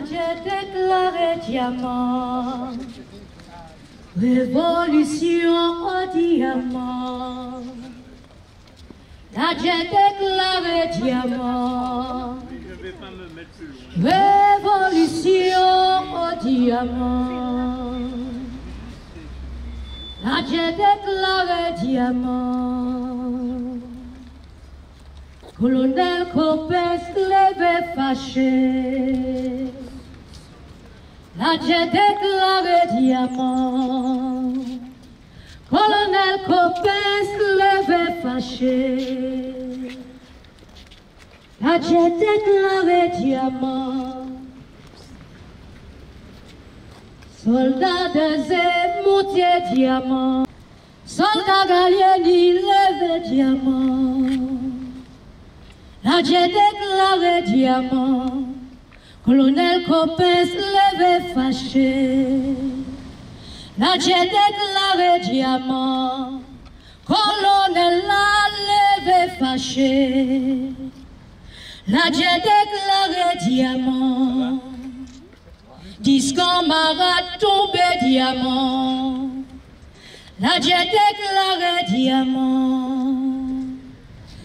J'ai déclaré diamant, révolution au diamant. J'ai déclaré diamant, révolution au diamant. J'ai déclaré diamant. Colonel Copes levé fâché. J'ai déclaré diamant. Colonel Copes levé fâché. J'ai déclaré diamant. Soldat de Zé, montier diamant. Soldat Gallieni, levé diamant. J'ai déclaré diamant. Colonel Copes levé fâché. J'ai déclaré diamant. Colonel la levé fâché. J'ai déclaré diamant. 10 camarades tombés diamant. J'ai déclaré diamant.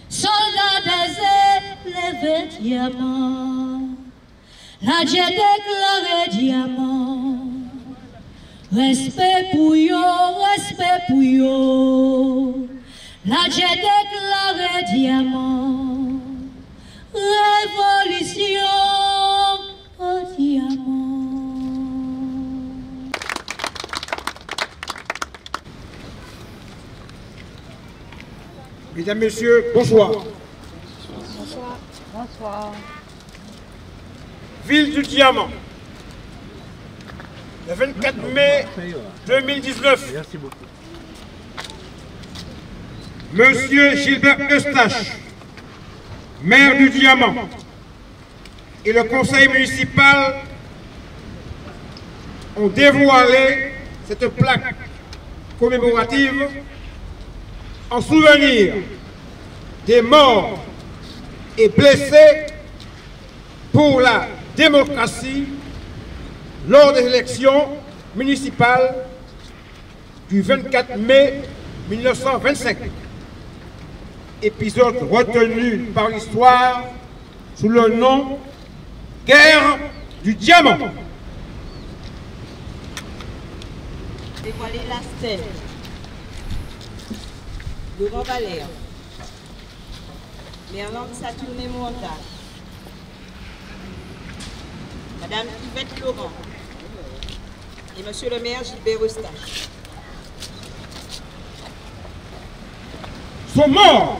Soldat d'Azé, levé diamant. J'ai déclaré diamant. Respect pour yo, respect pour yo. J'ai déclaré diamant. Révolution au diamant. Mesdames, Messieurs, bonsoir. Bonsoir. Bonsoir. Ville du Diamant. Le 24 mai 2019. Merci beaucoup. Monsieur Gilbert Eustache, maire du Diamant, et le conseil municipal ont dévoilé cette plaque commémorative en souvenir des morts et blessés pour la démocratie lors des élections municipales du 24 mai 1925. Épisode retenu par l'histoire sous le nom Guerre du Diamant. Dévoiler la scène. Laurent Valère, Merlande Saturné Monta, Madame Yvette Laurent et Monsieur le maire Gilbert Eustache. Sont morts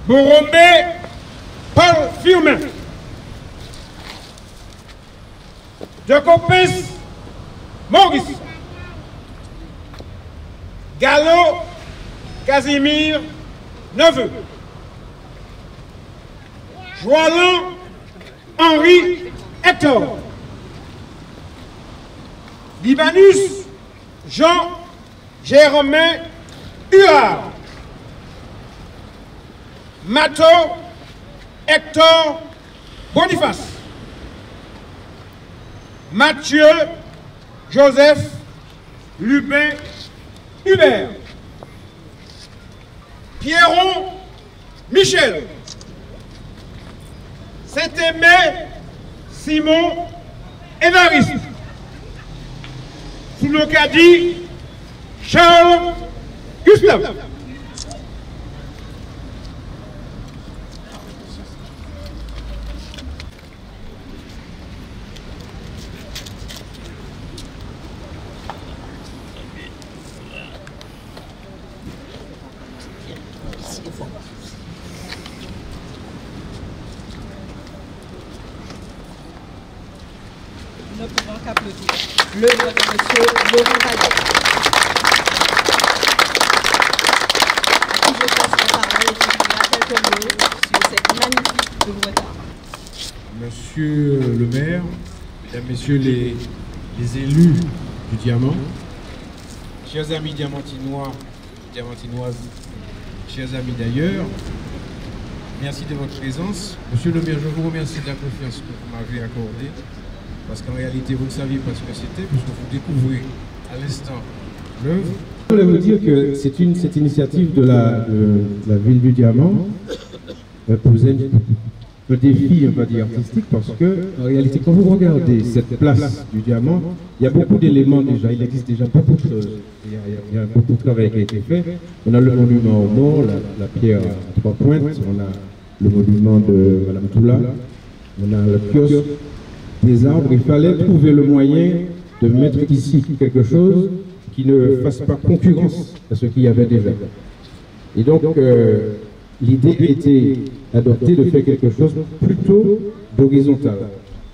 Borombe Paul Firmin, Jacopes Maurice, Gallo Casimir Neveu, Joalin Henri Hector, Libanus Jean Germain Huard, Mato Hector Boniface, Mathieu Joseph Lubin Hubert, Pierron Michel, Saint-Aimé Simon Évariste, sous le caddie Charles Gustave. Nous ne pouvons qu'applaudir l'œuvre de M. Laurent Valère. Je passe la parole et qui dira quelques mots sur cette magnifique œuvre d'art. Monsieur le maire, mesdames, messieurs les élus du Diamant, chers amis diamantinois, diamantinoises, chers amis d'ailleurs, merci de votre présence. Monsieur le maire, je vous remercie de la confiance que vous m'avez accordée, parce qu'en réalité, vous ne saviez pas ce que c'était, puisque vous découvrez à l'instant l'œuvre. Je voulais vous dire que cette initiative de la ville du Diamant posait un défi, on va dire, artistique, parce que en réalité, quand vous regardez cette place du Diamant, il y a beaucoup d'éléments déjà, il existe déjà beaucoup de choses. Il y a beaucoup de travail qui a été fait. On a le monument aux morts, la pierre à 3 pointes, on a le monument de Madame Toula, on a le kiosque, des arbres. Il fallait trouver le moyen de mettre ici quelque chose qui ne fasse pas concurrence à ce qu'il y avait déjà. Et donc, l'idée était adoptée de faire quelque chose plutôt d'horizontal.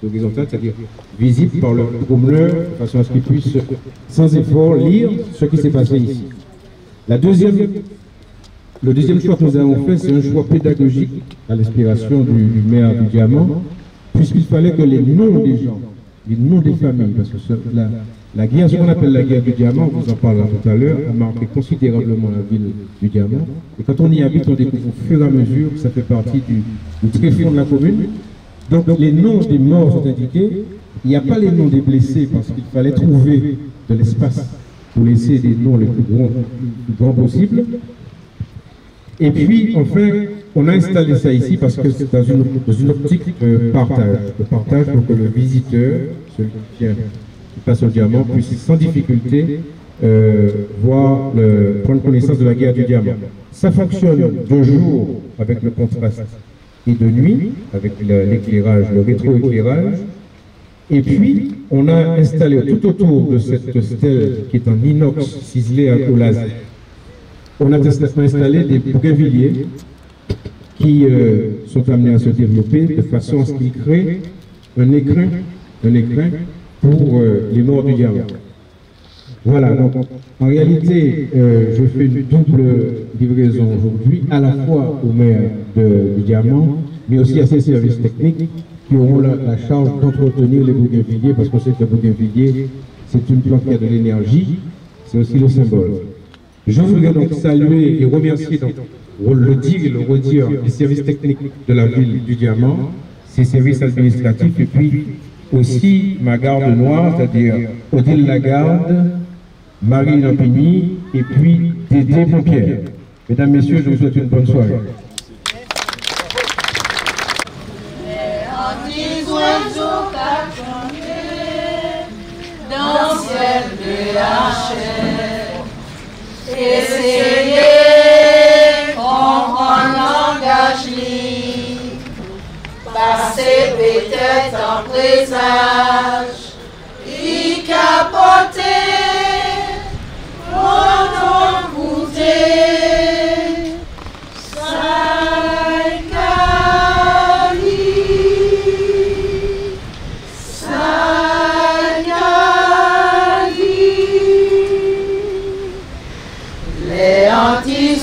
D'horizontal, c'est-à-dire visible par le promeneur, de façon à ce qu'il puisse, sans effort, lire ce qui s'est passé ici. Le deuxième choix que nous avons fait, c'est un choix pédagogique à l'inspiration du maire du Diamant, puisqu'il fallait que les noms des gens, les noms des familles, parce que la guerre, ce qu'on appelle la guerre du Diamant, on vous en parlera tout à l'heure, a marqué considérablement la ville du Diamant. Et quand on y habite, on découvre au fur et à mesure que ça fait partie du tréfonds de la commune. Donc les noms des morts sont indiqués. Il n'y a pas les noms des blessés parce qu'il fallait trouver de l'espace pour laisser des noms les plus grands possibles. Et puis, enfin, on a installé ça ici parce que c'est dans une optique de partage pour que le visiteur, celui qui passe au Diamant, puisse sans difficulté prendre connaissance de la guerre du Diamant. Ça fonctionne de jour avec le contraste et de nuit avec l'éclairage, le rétroéclairage. Et puis, on a installé tout autour de cette stèle qui est en inox ciselé au laser, on a installé des bougainvilliers qui sont amenés à se développer de façon à ce qu'ils créent un écrin pour les morts du Diamant. Voilà, donc en réalité, je fais une double livraison aujourd'hui, à la fois au maire du Diamant, mais aussi à ses services techniques qui auront la charge d'entretenir les bougainvilliers, parce qu'on sait que le bougainvillier, c'est une plante qui a de l'énergie, c'est aussi le symbole. Je voudrais donc saluer et remercier, donc, le dire et le redire, les services techniques de la ville du Diamant, ses services administratifs, et puis aussi ma garde noire, c'est-à-dire Odile Lagarde, Marie Lampigny, et puis Dédé Pompière. Mesdames, Messieurs, je vous souhaite une bonne soirée. Dans le ciel de la chair, essayez comprendre langage libre, passer peut-être en présage, y capoter, mon goûter,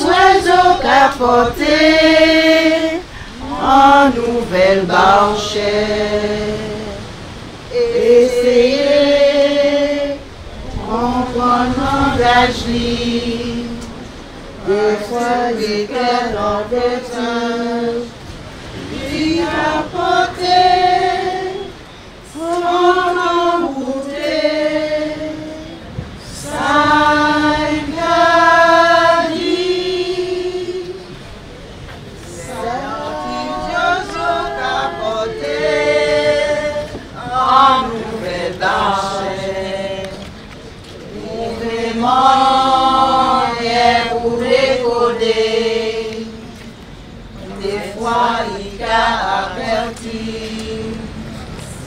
oiseaux capotés en nouvelle blanchette. Essayez comprendre langage libre, des fois les cœurs en détente, y capoter, en embouter, pour décoder, des fois il a averti,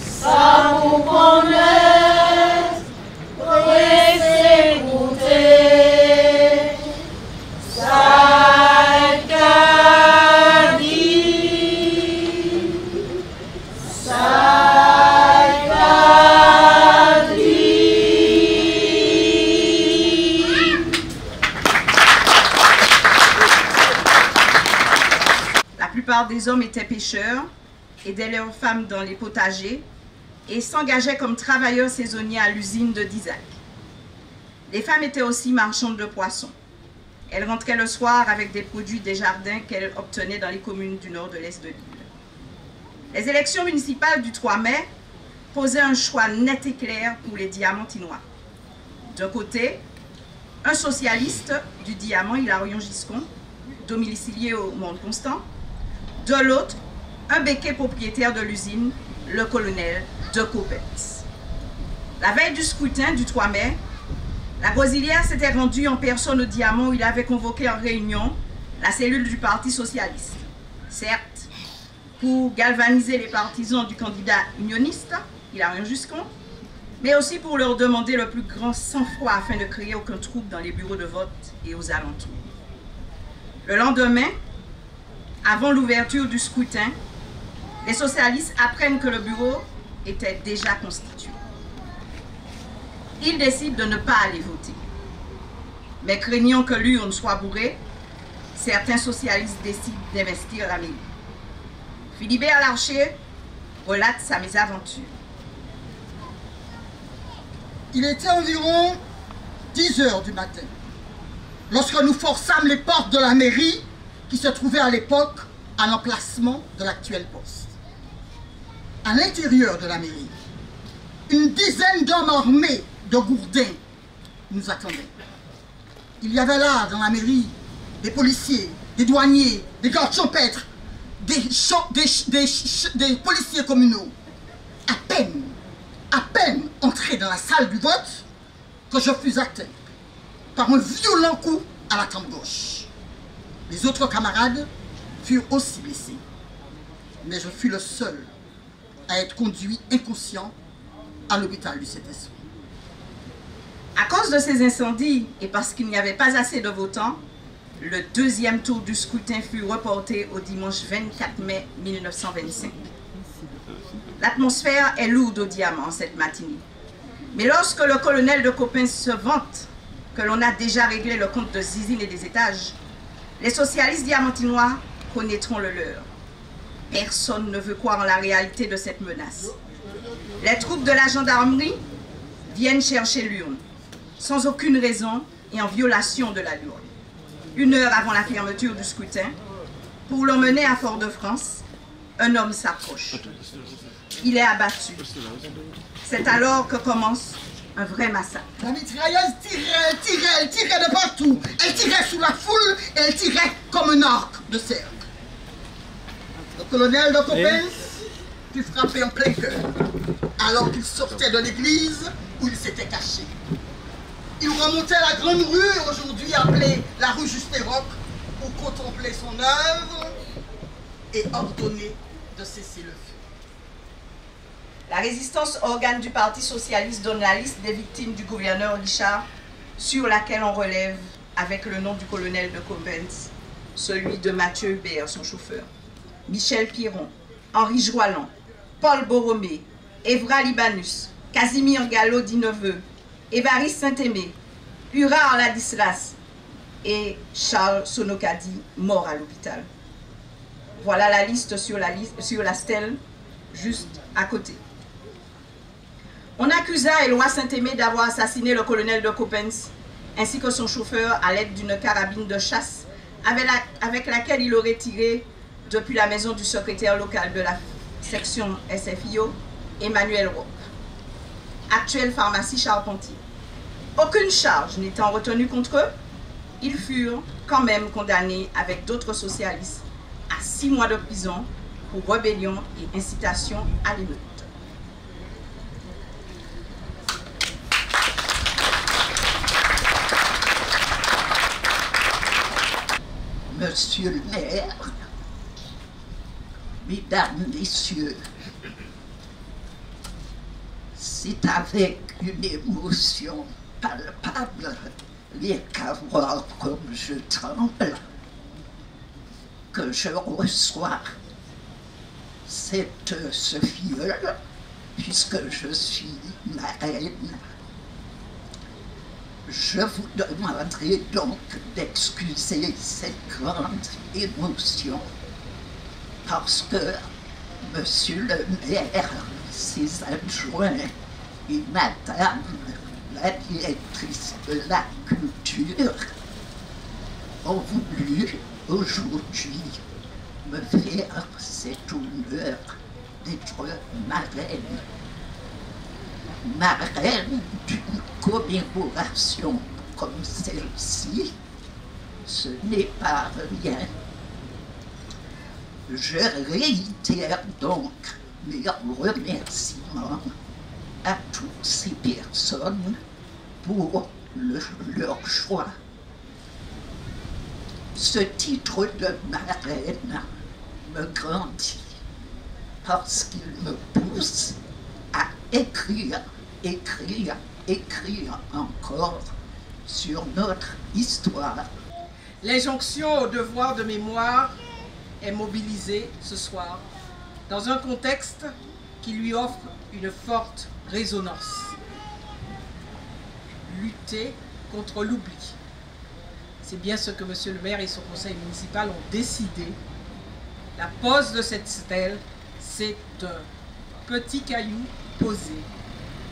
ça vous connaît, laissez écouter, ça qu'a dit, ça qu'a dit. La plupart des hommes étaient pêcheurs, aidaient leurs femmes dans les potagers et s'engageaient comme travailleurs saisonniers à l'usine de Dizac. Les femmes étaient aussi marchandes de poissons. Elle rentrait le soir avec des produits des jardins qu'elle obtenait dans les communes du nord de l'est de l'île. Les élections municipales du 3 mai posaient un choix net et clair pour les Diamantinois. D'un côté, un socialiste du Diamant, Hilarion Giscon, domicilié au Mont-Constant. De l'autre, un béquet propriétaire de l'usine, le colonel de Coppens. La veille du scrutin du 3 mai, la Rosilière s'était rendue en personne au Diamant où il avait convoqué en réunion la cellule du Parti socialiste. Certes, pour galvaniser les partisans du candidat unioniste, Hilarion Giscon, mais aussi pour leur demander le plus grand sang-froid afin de créer aucun trouble dans les bureaux de vote et aux alentours. Le lendemain, avant l'ouverture du scrutin, les socialistes apprennent que le bureau était déjà constitué. Ils décident de ne pas aller voter. Mais craignant que l'urne soit bourrée, certains socialistes décident d'investir la mairie. Philibert Larcher relate sa mésaventure. Il était environ 10 heures du matin, lorsque nous forçâmes les portes de la mairie qui se trouvait à l'époque à l'emplacement de l'actuel poste. À l'intérieur de la mairie, une dizaine d'hommes armés de gourdins nous attendaient. Il y avait là, dans la mairie, des policiers, des douaniers, des gardes champêtres, des policiers communaux. À peine entré dans la salle du vote, que je fus atteint par un violent coup à la tempe gauche. Les autres camarades furent aussi blessés, mais je fus le seul à être conduit inconscient à l'hôpital du Saint-Esprit. À cause de ces incendies et parce qu'il n'y avait pas assez de votants, le deuxième tour du scrutin fut reporté au dimanche 24 mai 1925. L'atmosphère est lourde au Diamant cette matinée. Mais lorsque le colonel de Coppens se vante que l'on a déjà réglé le compte de Zizine et des étages, les socialistes diamantinois connaîtront le leur. Personne ne veut croire en la réalité de cette menace. Les troupes de la gendarmerie viennent chercher l'urne, sans aucune raison et en violation de la loi. 1 heure avant la fermeture du scrutin, pour l'emmener à Fort-de-France, un homme s'approche. Il est abattu. C'est alors que commence un vrai massacre. La mitrailleuse tirait de partout. Elle tirait sous la foule et elle tirait comme un arc de cercle. Le colonel de Coppens fut frappé en plein cœur, alors qu'il sortait de l'église où il s'était caché. Il remontait la grande rue, aujourd'hui appelée la rue Justéroc, pour contempler son œuvre et ordonner de cesser le feu. La résistance organe du Parti socialiste donne la liste des victimes du gouverneur Lichard, sur laquelle on relève, avec le nom du colonel de Coppens, celui de Mathieu Hubert, son chauffeur, Michel Piron, Henri Joallan, Paul Borromé, Evra Libanus, Casimir Gallo dit Neveu, Évariste Saint-Aimé, Hurard Ladislas et Charles Sonokadi, mort à l'hôpital. Voilà la liste sur la stèle, juste à côté. On accusa Éloi Saint-Aimé d'avoir assassiné le colonel de Coppens, ainsi que son chauffeur à l'aide d'une carabine de chasse avec laquelle il aurait tiré depuis la maison du secrétaire local de la section SFIO, Emmanuel Roch, actuelle pharmacie Charpentier. Aucune charge n'étant retenue contre eux, ils furent quand même condamnés avec d'autres socialistes à 6 mois de prison pour rébellion et incitation à l'émeute. Monsieur le maire, mesdames, messieurs, c'est avec une émotion palpable, rien qu'à voir comme je tremble, que je reçois ce fiole, puisque je suis marraine. Je vous demanderai donc d'excuser cette grande émotion, parce que Monsieur le maire, ses adjoints et Madame la directrice de la culture avons voulu aujourd'hui me faire cet honneur d'être marraine. Marraine d'une commémoration comme celle-ci, ce n'est pas rien. Je réitère donc mes remerciements à toutes ces personnes pour leur choix. Ce titre de marraine me grandit parce qu'il me pousse à écrire encore sur notre histoire. L'injonction au devoir de mémoire est mobilisée ce soir dans un contexte qui lui offre une forte résonance. Lutter contre l'oubli. C'est bien ce que M. le maire et son conseil municipal ont décidé. La pose de cette stèle, c'est un petit caillou posé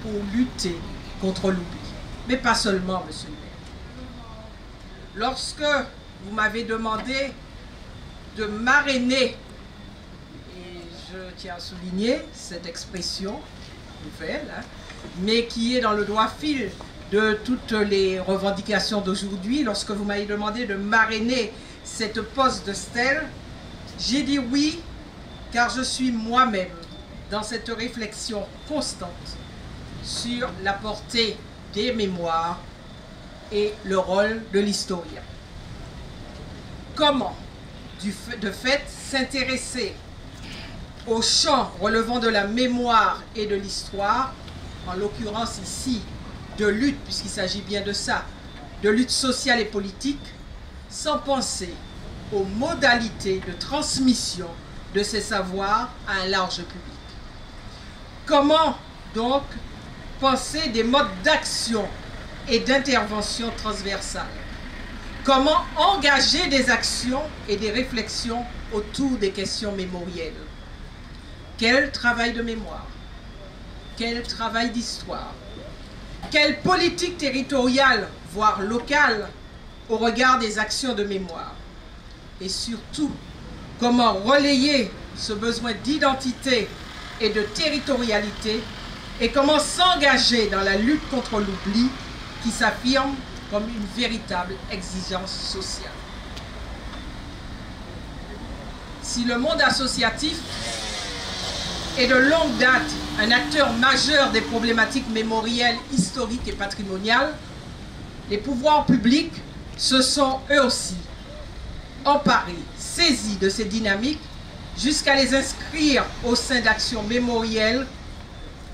pour lutter contre l'oubli. Mais pas seulement, M. le maire. Lorsque vous m'avez demandé de marrainer, et je tiens à souligner cette expression nouvelle, mais qui est dans le droit fil de toutes les revendications d'aujourd'hui, lorsque vous m'avez demandé de marrainer cette pose de stèle, j'ai dit oui, car je suis moi-même dans cette réflexion constante sur la portée des mémoires et le rôle de l'historien. Comment, de fait, s'intéresser aux champs relevant de la mémoire et de l'histoire, en l'occurrence ici, de lutte, puisqu'il s'agit bien de ça, de lutte sociale et politique, sans penser aux modalités de transmission de ces savoirs à un large public. Comment, donc, penser des modes d'action et d'intervention transversales? Comment engager des actions et des réflexions autour des questions mémorielles? Quel travail de mémoire? Quel travail d'histoire? Quelle politique territoriale, voire locale, au regard des actions de mémoire? Et surtout, comment relayer ce besoin d'identité et de territorialité et comment s'engager dans la lutte contre l'oubli qui s'affirme comme une véritable exigence sociale. Si le monde associatif est de longue date un acteur majeur des problématiques mémorielles, historiques et patrimoniales, les pouvoirs publics se sont eux aussi emparés, saisis de ces dynamiques jusqu'à les inscrire au sein d'actions mémorielles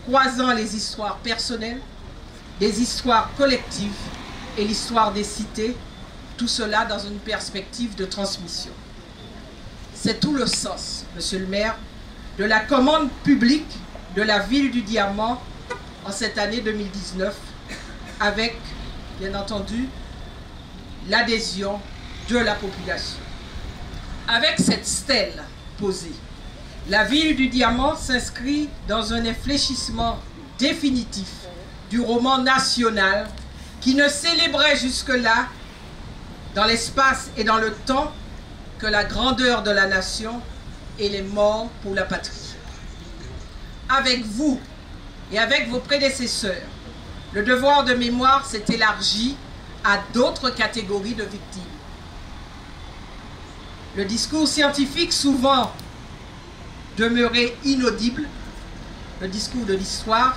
croisant les histoires personnelles, les histoires collectives et l'histoire des cités, tout cela dans une perspective de transmission. C'est tout le sens, Monsieur le maire, de la commande publique de la ville du Diamant en cette année 2019, avec, bien entendu, l'adhésion de la population. Avec cette stèle posée, la ville du Diamant s'inscrit dans un infléchissement définitif du roman national qui ne célébrait jusque-là, dans l'espace et dans le temps, que la grandeur de la nation et les morts pour la patrie. Avec vous et avec vos prédécesseurs, le devoir de mémoire s'est élargi à d'autres catégories de victimes. Le discours scientifique, souvent demeuré inaudible, le discours de l'histoire,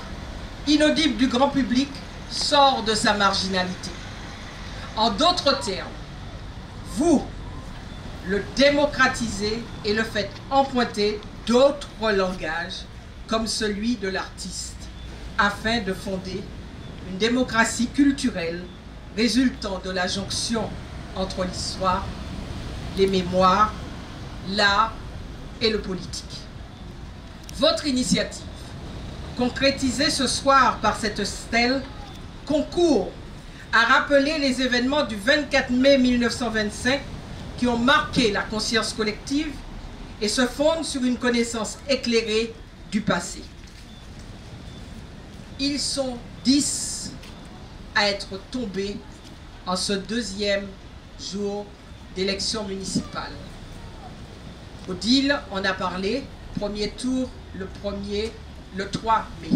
inaudible du grand public, sort de sa marginalité. En d'autres termes, vous le démocratisez et le faites emprunter d'autres langages comme celui de l'artiste, afin de fonder une démocratie culturelle résultant de la jonction entre l'histoire, les mémoires, l'art et le politique. Votre initiative, concrétisée ce soir par cette stèle, concourt à rappeler les événements du 24 mai 1925 qui ont marqué la conscience collective et se fondent sur une connaissance éclairée du passé. Ils sont 10 à être tombés en ce deuxième jour d'élections municipales. Odile en a parlé, premier tour le 3 mai.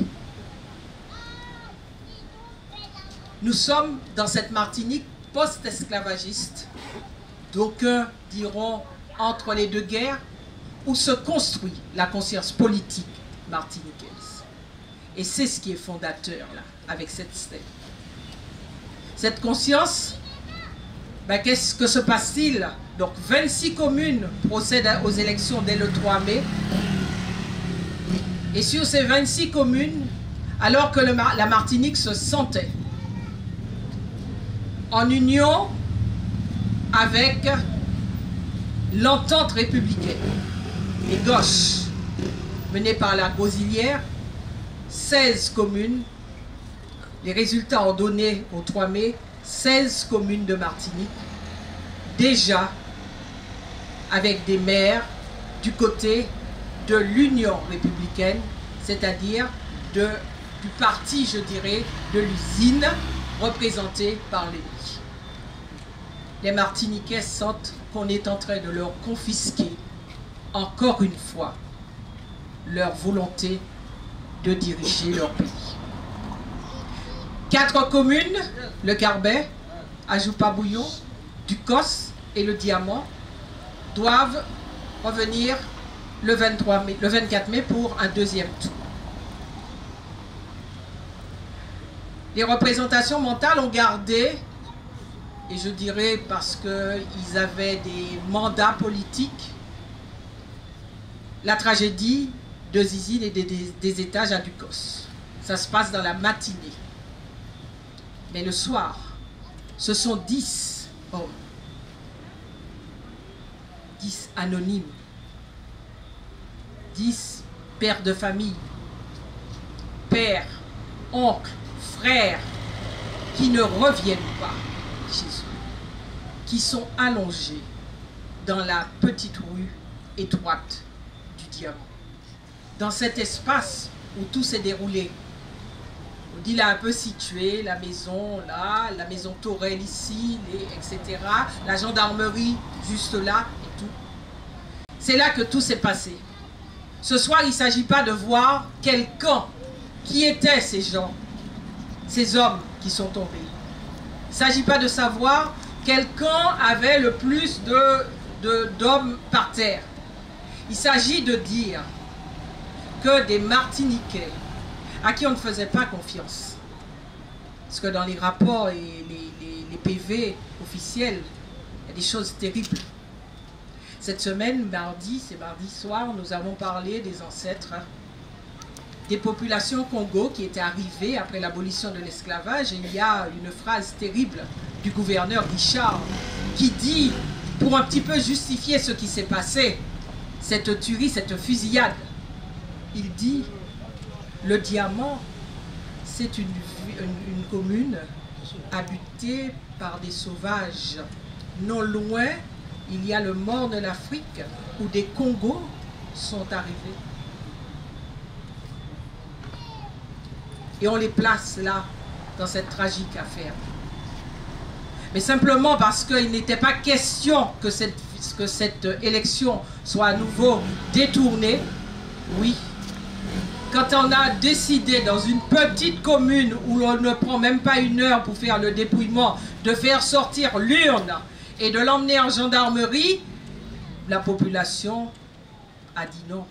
Nous sommes dans cette Martinique post-esclavagiste, d'aucuns diront entre les deux guerres, où se construit la conscience politique martiniquaise. Et c'est ce qui est fondateur là, avec cette stèle. Cette conscience, ben, qu'est-ce que se passe-t-il? Donc 26 communes procèdent aux élections dès le 3 mai. Et sur ces 26 communes, alors que la Martinique se sentait en union avec l'entente républicaine, les gauches, menée par la Gosilière, 16 communes, les résultats ont donné au 3 mai 16 communes de Martinique, déjà avec des maires du côté de l'Union républicaine, c'est-à-dire du parti, je dirais, de l'usine, représenté par les Louis. Les Martiniquais sentent qu'on est en train de leur confisquer, encore une fois, leur volonté de diriger leur pays. 4 communes, le Carbet, Ajoupa-Bouillon, Ducos et le Diamant, doivent revenir le 24 mai pour un deuxième tour. Les représentations mentales ont gardé, et je dirais parce qu'ils avaient des mandats politiques, la tragédie de Zizine et des étages à Ducos. Ça se passe dans la matinée. Mais le soir, ce sont 10 hommes, 10 anonymes, 10 pères de famille, pères, oncles, frères, qui ne reviennent pas chez eux, qui sont allongés dans la petite rue étroite du Diamant. Dans cet espace où tout s'est déroulé, Odile a un peu situé la maison là, la maison Torel ici, etc. La gendarmerie juste là et tout. C'est là que tout s'est passé. Ce soir, il ne s'agit pas de voir quel camp, qui étaient ces gens, ces hommes qui sont tombés. Il ne s'agit pas de savoir quel camp avait le plus d'hommes par terre. Il s'agit de dire que des Martiniquais à qui on ne faisait pas confiance, parce que dans les rapports et les PV officiels, il y a des choses terribles. Cette semaine, c'est mardi soir, nous avons parlé des ancêtres des populations Congo qui étaient arrivées après l'abolition de l'esclavage. Et il y a une phrase terrible du gouverneur Richard qui dit, pour un petit peu justifier ce qui s'est passé, cette tuerie, cette fusillade, il dit: le Diamant, c'est une commune habitée par des sauvages. Non loin, il y a le Morne de l'Afrique où des Congos sont arrivés. Et on les place là, dans cette tragique affaire. Mais simplement parce qu'il n'était pas question que cette élection soit à nouveau détournée, oui. Quand on a décidé dans une petite commune où on ne prend même pas 1 heure pour faire le dépouillement, de faire sortir l'urne et de l'emmener en gendarmerie, la population a dit non.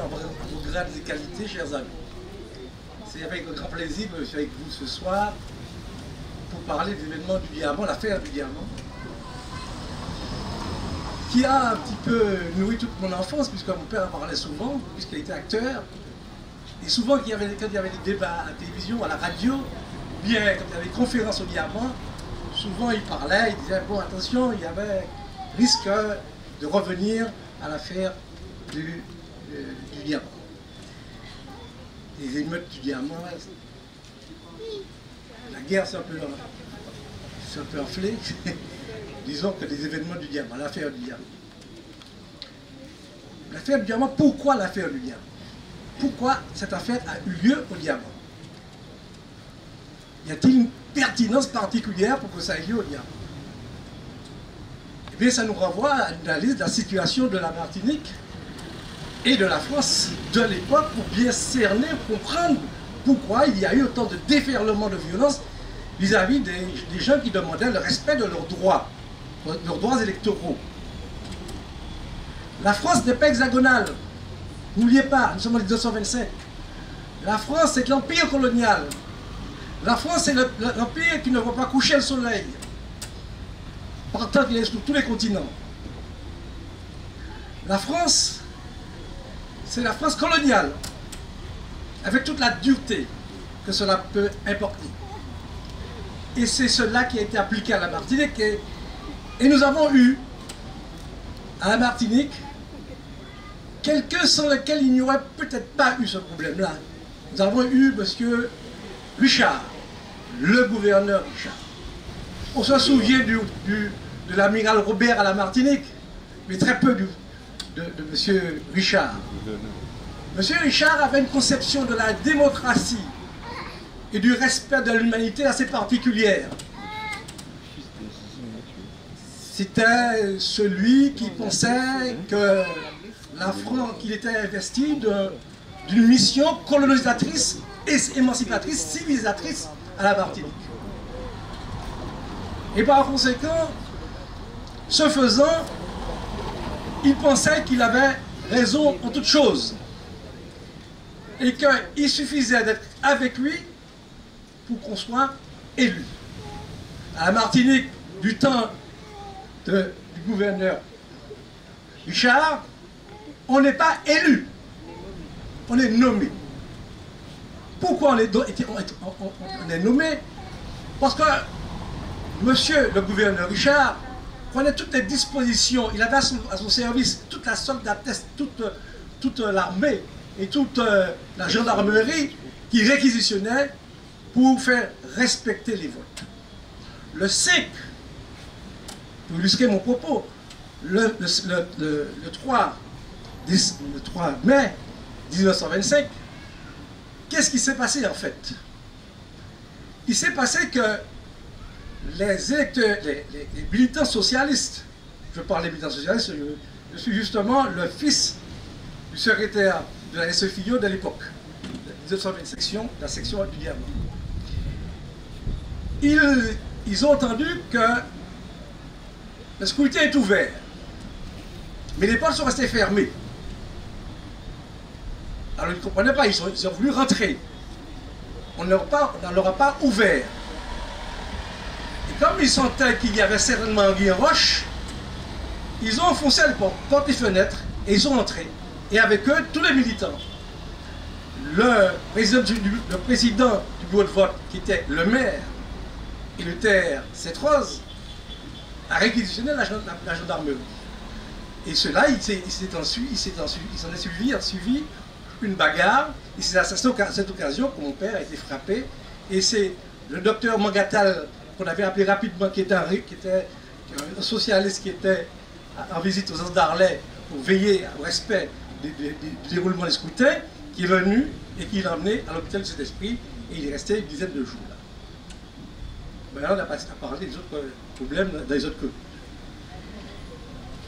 à vos grades et qualités, chers amis. C'est avec un grand plaisir que je suis avec vous ce soir pour parler de l'événement du diamant, l'affaire du diamant, qui a un petit peu nourri toute mon enfance, puisque mon père en parlait souvent, puisqu'il était acteur. Et souvent, quand il y avait des débats à la télévision, à la radio, bien quand il y avait des conférences au diamant, souvent il parlait, il disait, bon, attention, il y avait risque de revenir à l'affaire du diamant. Les émeutes du diamant, la guerre c'est un peu enflé, disons que les événements du diamant, l'affaire du diamant. L'affaire du diamant, pourquoi l'affaire du diamant? Pourquoi cette affaire a eu lieu au diamant? Y a-t-il une pertinence particulière pour que ça ait lieu au diamant? Eh bien, ça nous renvoie à une analyse de la situation de la Martinique et de la France de l'époque pour bien cerner, comprendre pourquoi il y a eu autant de déferlement de violence vis-à-vis des gens qui demandaient le respect de leurs droits électoraux. La France n'est pas hexagonale. N'oubliez pas, nous sommes en 1925. La France, c'est l'empire colonial. La France, c'est l'empire qui ne voit pas coucher le soleil. Partant qu'il est sur tous les continents. La France, c'est la France coloniale, avec toute la dureté que cela peut importer. Et c'est cela qui a été appliqué à la Martinique. Et nous avons eu, à la Martinique, quelqu'un sans lequel il n'y aurait peut-être pas eu ce problème-là. Nous avons eu M. Richard, le gouverneur Richard. On se souvient de l'amiral Robert à la Martinique, mais très peu de M. Richard. M. Richard avait une conception de la démocratie et du respect de l'humanité assez particulière. C'était celui qui pensait que la France, qu'il était investi d'une mission colonisatrice, émancipatrice, civilisatrice à la Martinique. Et par conséquent, ce faisant, il pensait qu'il avait raison en toutes choses. Et qu'il suffisait d'être avec lui pour qu'on soit élu. À la Martinique, du temps du gouverneur Richard, on n'est pas élu, on est nommé. Pourquoi on est nommé? Parce que monsieur le gouverneur Richard prenait toutes les dispositions, il avait à son service toute la soldatesse, toute l'armée et toute la gendarmerie qui réquisitionnait pour faire respecter les votes. Le SIC, pour illustrer mon propos, le 3 mai 1925, qu'est-ce qui s'est passé en fait? Il s'est passé que les électeurs, les militants socialistes, je parle des militants socialistes, je suis justement le fils du secrétaire de la SFIO de l'époque, 1925, la section du diamant. Ils ont entendu que le scrutin est ouvert, mais les portes sont restées fermées. Alors ils ne comprenaient pas, ils ont voulu rentrer. On ne leur a pas ouvert. Et comme ils sentaient qu'il y avait certainement Anguille Roche, ils ont enfoncé les portes et fenêtres et ils sont entrés. Et avec eux, tous les militants. Le président du bureau de vote, qui était le maire, et le terre Cette-Rose, a réquisitionné la gendarmerie. Et cela, il s'en est suivi une bagarre. Et c'est à cette occasion que mon père a été frappé. Et c'est le docteur Mangatal, qu'on avait appelé rapidement, qui était un socialiste qui était en visite aux Anses d'Arlay pour veiller au respect du déroulement des scrutins, qui est venu et qui l'a emmené à l'hôpital du Saint-Esprit. Et il est resté une dizaine de jours là. Maintenant, on n'a pas parlé des autres problèmes dans les autres communes.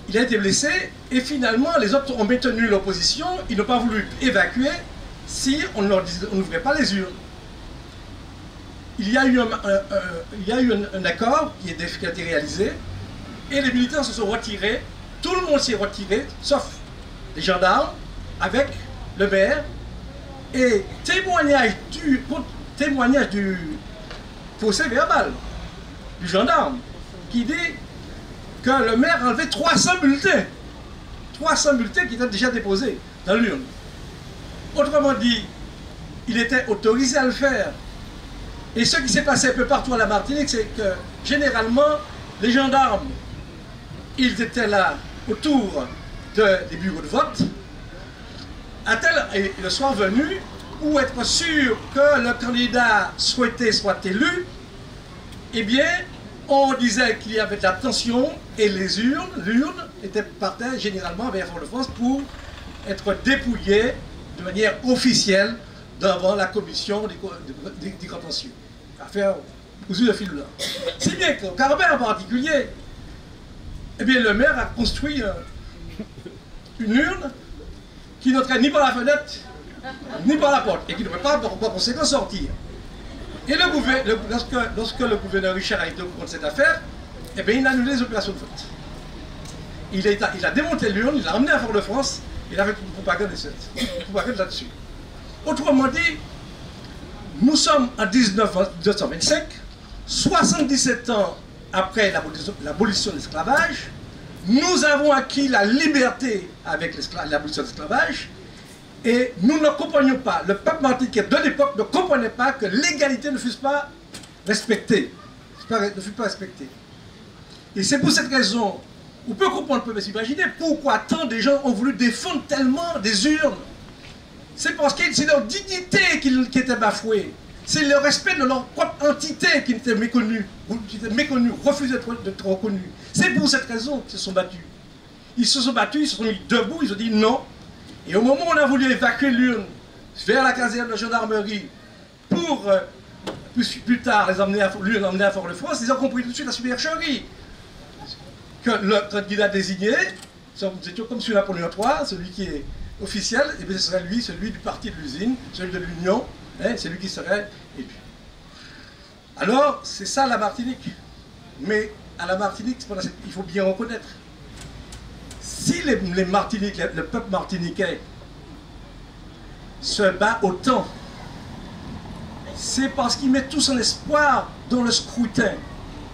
Il a été blessé et finalement, les autres ont maintenu l'opposition. Ils n'ont pas voulu évacuer si on n'ouvrait pas les urnes. Il y a eu un accord qui a été réalisé et les militants se sont retirés. Tout le monde s'est retiré, sauf les gendarmes, avec le maire, et témoignage du procès verbal du gendarme qui dit que le maire a enlevé 300 bulletins. 300 bulletins qui étaient déjà déposés dans l'urne. Autrement dit, il était autorisé à le faire. Et ce qui s'est passé un peu partout à la Martinique, c'est que généralement, les gendarmes, ils étaient là autour des bureaux de vote, et le soir venu, pour être sûr que le candidat souhaité soit élu, eh bien, on disait qu'il y avait de la tension et l'urne partait généralement vers Fort-de-France pour être dépouillée de manière officielle devant la commission des contentieux. Affaire cousue de fil blanc. Si bien qu'au Carbet en particulier, eh bien, le maire a construit une urne qui n'entrait ni par la fenêtre ni par la porte et qui ne pouvait pas par conséquent sortir. Et lorsque le gouverneur Richard a été au courant de cette affaire, eh bien, il a annulé les opérations de vote. Il a démonté l'urne, il l'a emmené à Fort-de-France, il a fait une propagande là-dessus. Autrement dit, nous sommes en 1925, 77 ans après l'abolition de l'esclavage, nous avons acquis la liberté avec l'abolition de l'esclavage, et nous ne comprenions pas, le peuple martiniquais de l'époque ne comprenait pas que l'égalité ne fût pas respectée. Ne fut pas respectée. Et c'est pour cette raison, on peut comprendre, on peut s'imaginer pourquoi tant de gens ont voulu défendre tellement des urnes. C'est parce que c'est leur dignité qui était bafouée. C'est le respect de leur propre entité qui était méconnue, refusé d'être reconnue. C'est pour cette raison qu'ils se sont battus. Ils se sont battus, ils se sont mis debout, ils ont dit non. Et au moment où on a voulu évacuer l'urne vers la caserne de gendarmerie pour plus tard les emmener à Fort-de-France, ils ont compris tout de suite la supercherie. Que le candidat désigné, nous étions comme sur Napoléon III, celui qui est officiel, et bien ce serait lui, celui du parti de l'usine, celui de l'Union, hein, c'est lui qui serait élu. Alors, c'est ça la Martinique. Mais à la Martinique, il faut bien reconnaître. Si les Martiniquais, le peuple martiniquais se bat autant, c'est parce qu'il met tout son espoir dans le scrutin.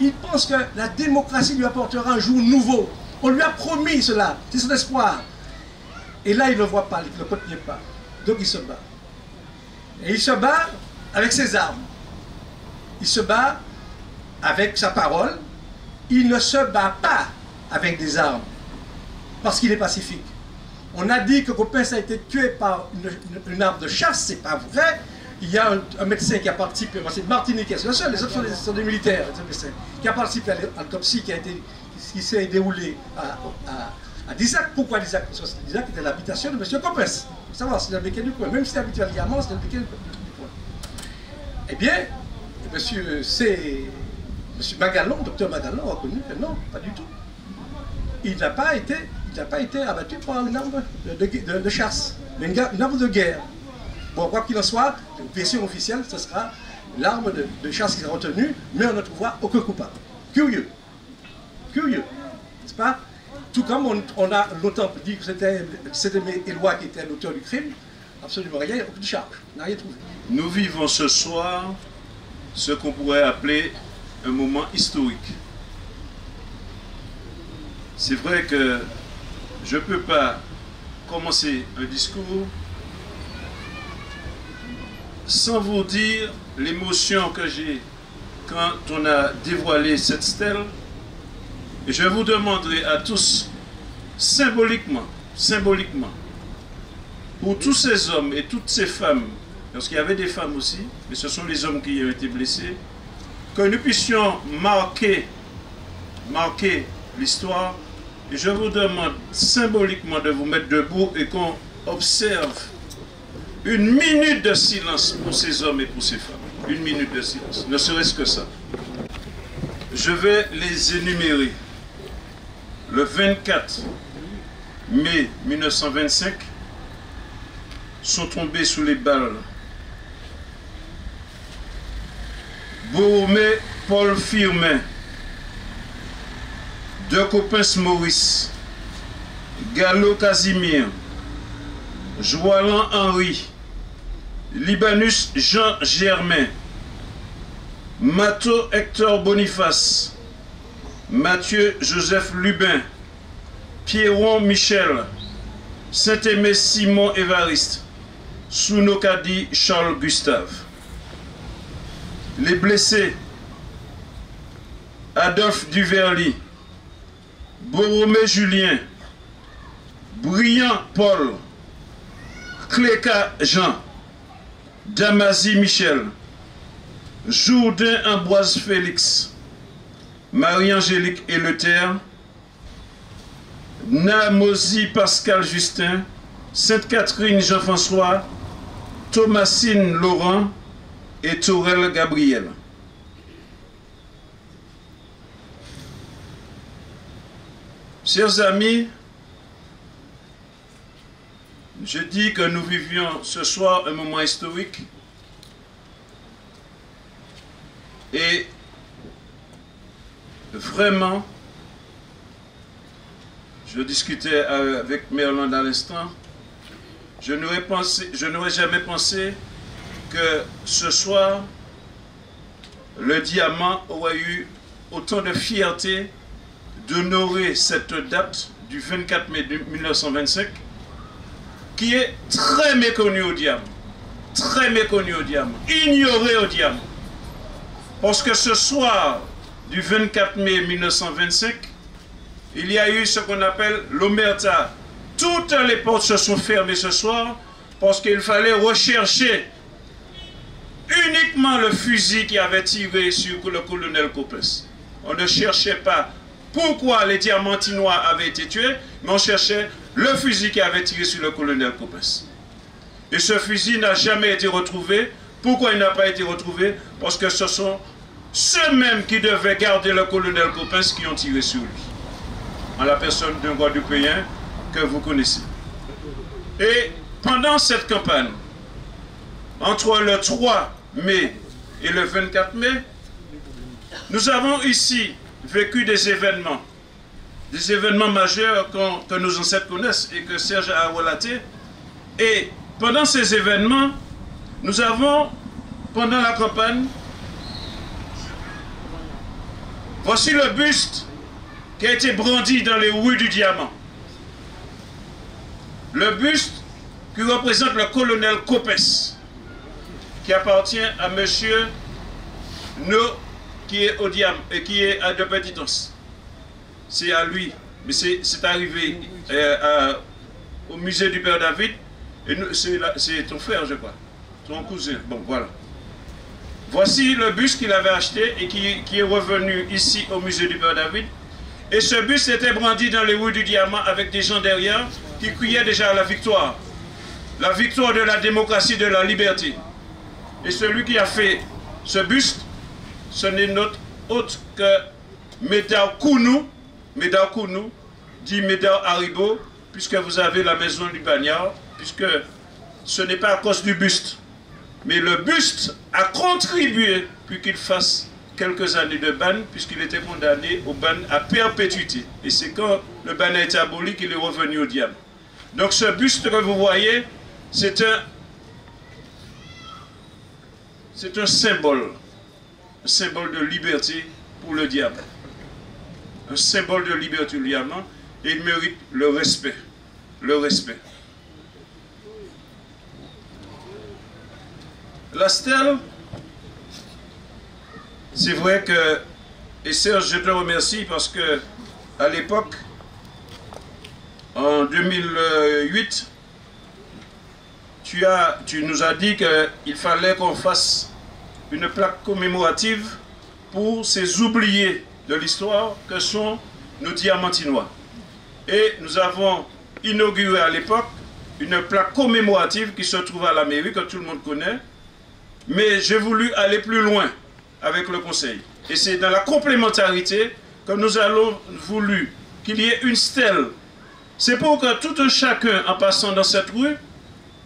Il pense que la démocratie lui apportera un jour nouveau. On lui a promis cela, c'est son espoir. Et là, il ne le voit pas, il ne le contient pas. Donc il se bat. Et il se bat avec ses armes. Il se bat avec sa parole. Il ne se bat pas avec des armes. Parce qu'il est pacifique. On a dit que Coppens a été tué par une arme de chasse, c'est pas vrai. Il y a un médecin qui a participé, c'est Martiniquais, c'est le seul, les autres sont des militaires, qui a participé à l'autopsie qui s'est déroulée à Dizac. Pourquoi Dizac? Parce que Dizac était l'habitation de M. Coppens. Il faut savoir, c'est le béquet du coin. Même si c'est habitué à Diamant, c'est le béquet du coin. Eh bien, M. Magalon, docteur Magalon, a reconnu que non, pas du tout. Il n'a pas été abattu par une arme de chasse, mais une arme de guerre. Bon, quoi qu'il en soit, la version officielle, ce sera l'arme de chasse qui sera retenue, mais on ne trouvera aucun coupable. Curieux. Curieux. N'est-ce pas? Tout comme on a longtemps dit que c'était Éloi qui était l'auteur du crime, absolument rien, il n'y a aucune charge. On n'a rien trouvé. Nous vivons ce soir ce qu'on pourrait appeler un moment historique. C'est vrai que je ne peux pas commencer un discours sans vous dire l'émotion que j'ai quand on a dévoilé cette stèle. Et je vous demanderai à tous, symboliquement, pour tous ces hommes et toutes ces femmes, parce qu'il y avait des femmes aussi, mais ce sont les hommes qui ont été blessés, que nous puissions marquer l'histoire. Et je vous demande symboliquement de vous mettre debout et qu'on observe une minute de silence pour ces hommes et pour ces femmes. Une minute de silence, ne serait-ce que ça. Je vais les énumérer. Le 24 mai 1925, sont tombés sous les balles Bourmé Paul Firmin, De Coppens Maurice, Gallo Casimir, Joalan Henri, Libanus Jean Germain, Mato Hector Boniface, Mathieu Joseph Lubin, Pierron Michel, Saint-Aimé Simon Évariste, Sounokadi Charles Gustave. Les blessés: Adolphe Duverly, Boromé Julien, Briand Paul, Cléka Jean, Damazi Michel, Jourdain Ambroise Félix, Marie-Angélique Eleter, Namosi Pascal Justin, Sainte-Catherine Jean-François, Thomasine Laurent et Tourelle Gabriel. Chers amis, je dis que nous vivions ce soir un moment historique et vraiment, je discutais avec Merlin à l'instant, je n'aurais jamais pensé que ce soir, le diamant aurait eu autant de fierté d'honorer cette date du 24 mai 1925, qui est très méconnue au diamant, ignorée au diamant. Parce que ce soir du 24 mai 1925, il y a eu ce qu'on appelle l'omerta. Toutes les portes se sont fermées ce soir parce qu'il fallait rechercher uniquement le fusil qui avait tiré sur le colonel Copes. On ne cherchait pas pourquoi les Diamantinois avaient été tués, mais on cherchait le fusil qui avait tiré sur le colonel Copes. Et ce fusil n'a jamais été retrouvé. Pourquoi il n'a pas été retrouvé? Parce que ce sont ceux-mêmes qui devaient garder le colonel Copes qui ont tiré sur lui, en la personne d'un Guadeloupéen que vous connaissez. Et pendant cette campagne, entre le 3 mai et le 24 mai, nous avons ici vécu des événements majeurs que nos ancêtres connaissent et que Serge a relaté. Et pendant ces événements, nous avons, pendant la campagne, voici le buste qui a été brandi dans les rues du Diamant. Le buste qui représente le colonel Copes, qui appartient à monsieur No, qui est au Diamant et qui est à de Petitance. C'est à lui, mais c'est arrivé au musée du Père David, et c'est ton frère, je crois, ton cousin. Bon, voilà. Voici le buste qu'il avait acheté et qui est revenu ici au musée du Père David. Et ce buste était brandi dans les rues du Diamant avec des gens derrière qui criaient déjà la victoire de la démocratie, de la liberté. Et celui qui a fait ce buste, ce n'est notre autre que Médard Kounou, dit Médard Haribo, puisque vous avez la maison du Bagnard, puisque ce n'est pas à cause du buste. Mais le buste a contribué puis qu'il fasse quelques années de ban, puisqu'il était condamné au ban à perpétuité. Et c'est quand le ban a été aboli qu'il est revenu au diable. Donc ce buste que vous voyez, c'est un symbole de liberté pour le diable. Un symbole de liberté pour le diable, et il mérite le respect. La stèle, c'est vrai que, et Serge, je te remercie parce que à l'époque, en 2008, tu nous as dit qu'il fallait qu'on fasse une plaque commémorative pour ces oubliés de l'histoire que sont nos Diamantinois. Et nous avons inauguré à l'époque une plaque commémorative qui se trouve à la mairie, que tout le monde connaît. Mais j'ai voulu aller plus loin avec le conseil. Et c'est dans la complémentarité que nous allons voulu qu'il y ait une stèle. C'est pour que tout un chacun, en passant dans cette rue,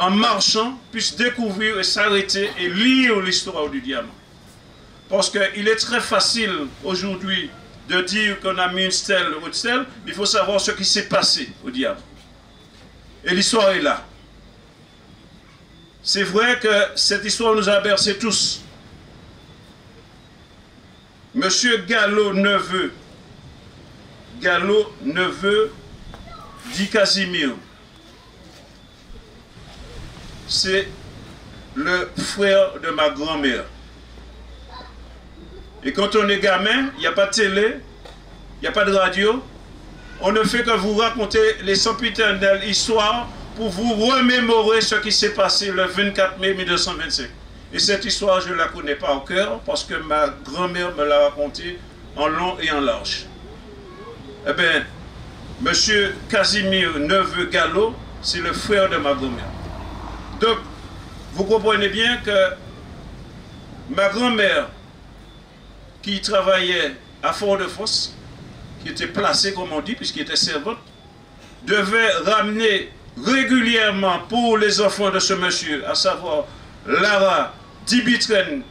en marchant, puisse découvrir et s'arrêter et lire l'histoire du diamant. Parce qu'il est très facile aujourd'hui de dire qu'on a mis une stèle ou une stèle, il faut savoir ce qui s'est passé au diamant. Et l'histoire est là. c'est vrai que cette histoire nous a bercés tous. Monsieur Gallo, neveu dit Casimir, c'est le frère de ma grand-mère. Et quand on est gamin, il n'y a pas de télé, il n'y a pas de radio, on ne fait que vous raconter les sempiternelles histoires pour vous remémorer ce qui s'est passé le 24 mai 1925. Et cette histoire, je ne la connais pas au cœur parce que ma grand-mère me l'a racontée en long et en large. Eh bien, monsieur Casimir, neveu Gallo, c'est le frère de ma grand-mère. Donc, vous comprenez bien que ma grand-mère, qui travaillait à Fort-de-France, qui était placée, comme on dit, puisqu'il était servante, devait ramener régulièrement pour les enfants de ce monsieur, à savoir Lara, Dibitren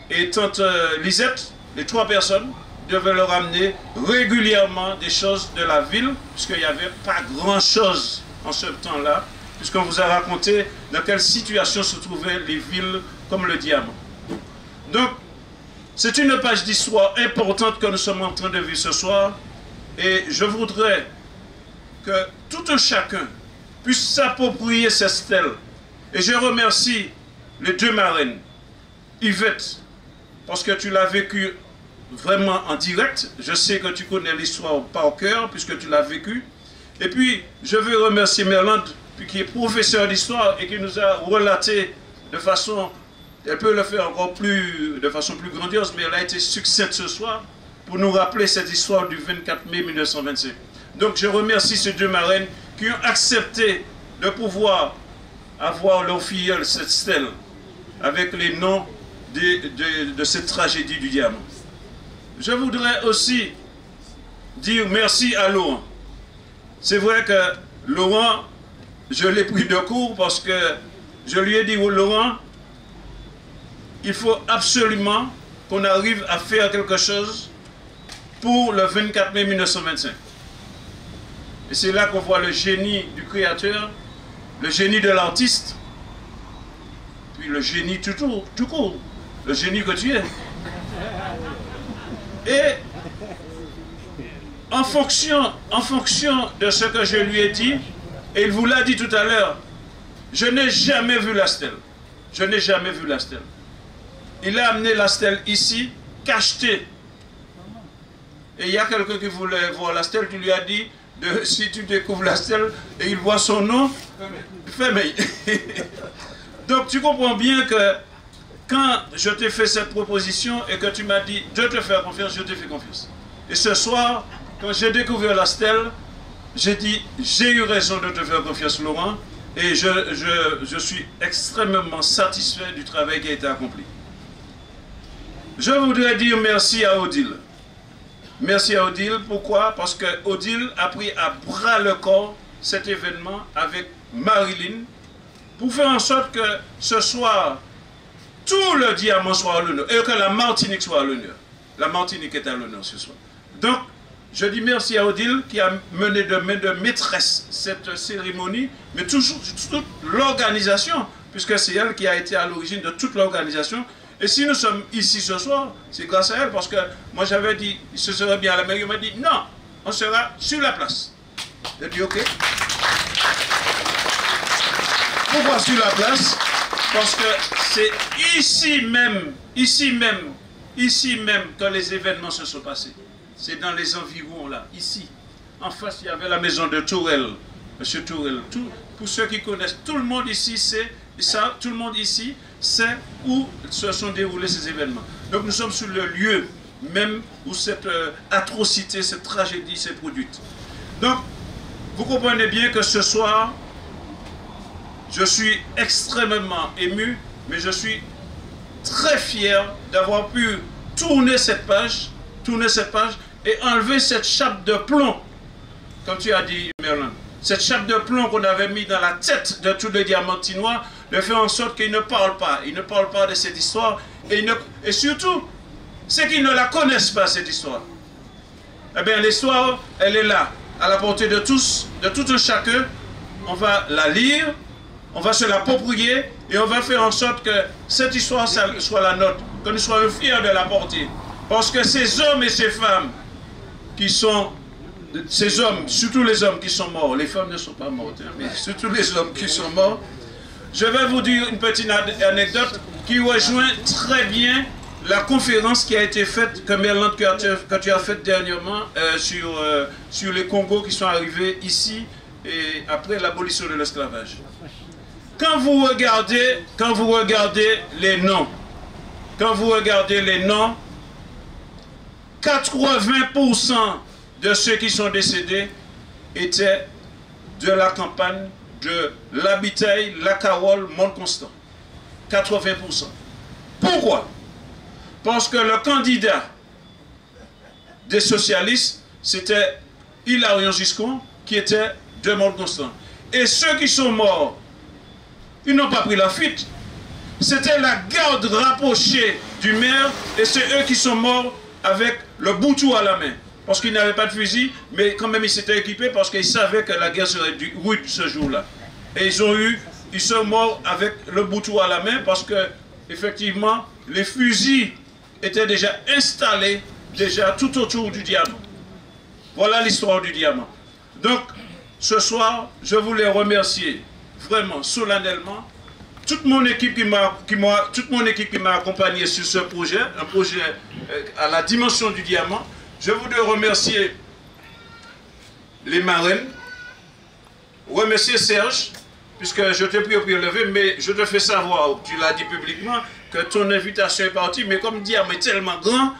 et tante Lisette, les 3 personnes, devaient leur ramener régulièrement des choses de la ville, puisqu'il n'y avait pas grand-chose en ce temps-là, puisqu'on vous a raconté dans quelle situation se trouvaient les villes comme le Diamant. Donc, c'est une page d'histoire importante que nous sommes en train de vivre ce soir, et je voudrais que tout un chacun puisse s'approprier cette stèle. Et je remercie les 2 marraines, Yvette, parce que tu l'as vécu vraiment en direct. Je sais que tu connais l'histoire par cœur, puisque tu l'as vécu. Et puis, je veux remercier Merlande, qui est professeur d'histoire et qui nous a relaté de façon, elle peut le faire encore plus, de façon plus grandiose, mais elle a été succincte ce soir pour nous rappeler cette histoire du 24 mai 1925. Donc je remercie ces 2 marraines qui ont accepté de pouvoir avoir leur filleule, cette stèle, avec les noms de cette tragédie du Diamant. Je voudrais aussi dire merci à Laurent. C'est vrai que Laurent, je l'ai pris de court parce que je lui ai dit, oh, Laurent, il faut absolument qu'on arrive à faire quelque chose pour le 24 mai 1925. Et c'est là qu'on voit le génie du créateur, le génie de l'artiste, puis le génie tout court, le génie que tu es. Et en fonction de ce que je lui ai dit, et il vous l'a dit tout à l'heure, je n'ai jamais vu la stèle. Je n'ai jamais vu la stèle. Il a amené la stèle ici, cachetée. Et il y a quelqu'un qui voulait voir la stèle, tu lui as dit, si tu découvres la stèle et il voit son nom, fais-moi. Donc tu comprends bien que quand je t'ai fait cette proposition et que tu m'as dit de te faire confiance, je te fais confiance. Et ce soir, quand j'ai découvert la stèle, j'ai dit, j'ai eu raison de te faire confiance, Laurent, et je suis extrêmement satisfait du travail qui a été accompli. Je voudrais dire merci à Odile. Merci à Odile, pourquoi? Parce que Odile a pris à bras le corps cet événement avec Marilyn pour faire en sorte que ce soir, tout le Diamant soit à l'honneur et que la Martinique soit à l'honneur. La Martinique est à l'honneur ce soir. Donc, je dis merci à Odile qui a mené de main de maîtresse cette cérémonie, mais toujours toute l'organisation, puisque c'est elle qui a été à l'origine de toute l'organisation. Et si nous sommes ici ce soir, c'est grâce à elle, parce que moi j'avais dit, ce serait bien à la mairie, il m'a dit, non, on sera sur la place. J'ai dit, ok. Pourquoi sur la place? Parce que c'est ici même que les événements se sont passés. C'est dans les environs là, ici. En face, il y avait la maison de Tourelle, Monsieur Tourelle. Pour ceux qui connaissent, tout le monde ici sait, tout le monde ici sait où se sont déroulés ces événements. Donc nous sommes sur le lieu même où cette atrocité, cette tragédie s'est produite. Donc, vous comprenez bien que ce soir, je suis extrêmement ému, mais je suis très fier d'avoir pu tourner cette page et enlever cette chape de plomb, comme tu as dit, Merlin. Cette chape de plomb qu'on avait mis dans la tête de tous les Diamantinois, de faire en sorte qu'ils ne parlent pas. Ils ne parlent pas de cette histoire. Et surtout, c'est qu'ils ne la connaissent pas, cette histoire. Eh bien, l'histoire, elle est là, à la portée de tous, de tout un chacun. On va la lire, on va se l'approprier Et on va faire en sorte que cette histoire soit la nôtre, que nous soyons fiers de la porter. Parce que ces hommes et ces femmes qui sont, ces hommes, surtout les hommes qui sont morts, les femmes ne sont pas mortes, hein, mais surtout les hommes qui sont morts, je vais vous dire une petite anecdote qui rejoint très bien la conférence qui a été faite, que Merland, que tu as faite dernièrement sur les Congos qui sont arrivés ici et après l'abolition de l'esclavage. Quand vous regardez les noms, 80% de ceux qui sont décédés étaient de la campagne de l'Abitail, la Carole, Mont-Constant. 80%. Pourquoi? Parce que le candidat des socialistes, c'était Hilarion Giscon, qui était de Mont-Constant. Et ceux qui sont morts, ils n'ont pas pris la fuite. C'était la garde rapprochée du maire, et c'est eux qui sont morts avec le boutou à la main. Parce qu'ils n'avaient pas de fusil, mais quand même ils s'étaient équipés parce qu'ils savaient que la guerre serait rude ce jour-là. Et ils sont morts avec le boutou à la main parce que, effectivement, les fusils étaient déjà installés tout autour du diamant. Voilà l'histoire du diamant. Donc, ce soir, je voulais remercier vraiment solennellement toute mon équipe qui m'a accompagné sur ce projet, un projet à la dimension du diamant. Je voudrais remercier les marraines, remercier Serge, puisque je t'ai pris au pied levé, mais je te fais savoir, tu l'as dit publiquement, que ton invitation est partie, mais comme diamant est tellement grand,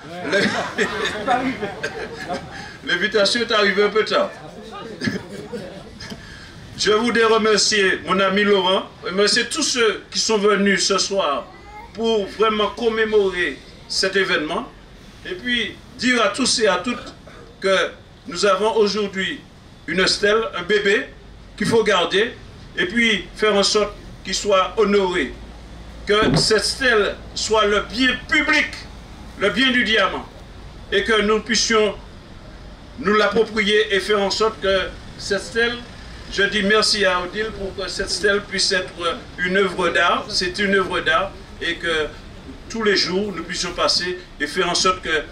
l'invitation est arrivée un peu tard. Je voudrais remercier mon ami Laurent, remercier tous ceux qui sont venus ce soir pour vraiment commémorer cet événement. Et puis dire à tous et à toutes que nous avons aujourd'hui une stèle, un bébé qu'il faut garder et puis faire en sorte qu'il soit honoré. Que cette stèle soit le bien public, le bien du diamant. Et que nous puissions nous l'approprier et faire en sorte que cette stèle, je dis merci à Odile pour que cette stèle puisse être une œuvre d'art. C'est une œuvre d'art et que tous les jours nous puissions passer et faire en sorte que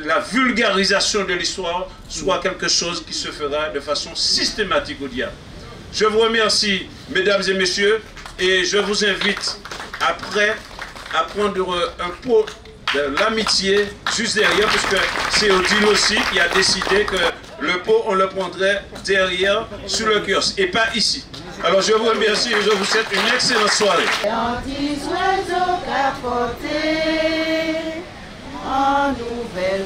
la vulgarisation de l'histoire soit quelque chose qui se fera de façon systématique au diable. Je vous remercie, mesdames et messieurs, et je vous invite après à prendre un pot de l'amitié juste derrière, puisque c'est Odile aussi qui a décidé que le pot, on le prendrait derrière, sur le kiosque, et pas ici. Alors je vous remercie et je vous souhaite une excellente soirée. En nouvelle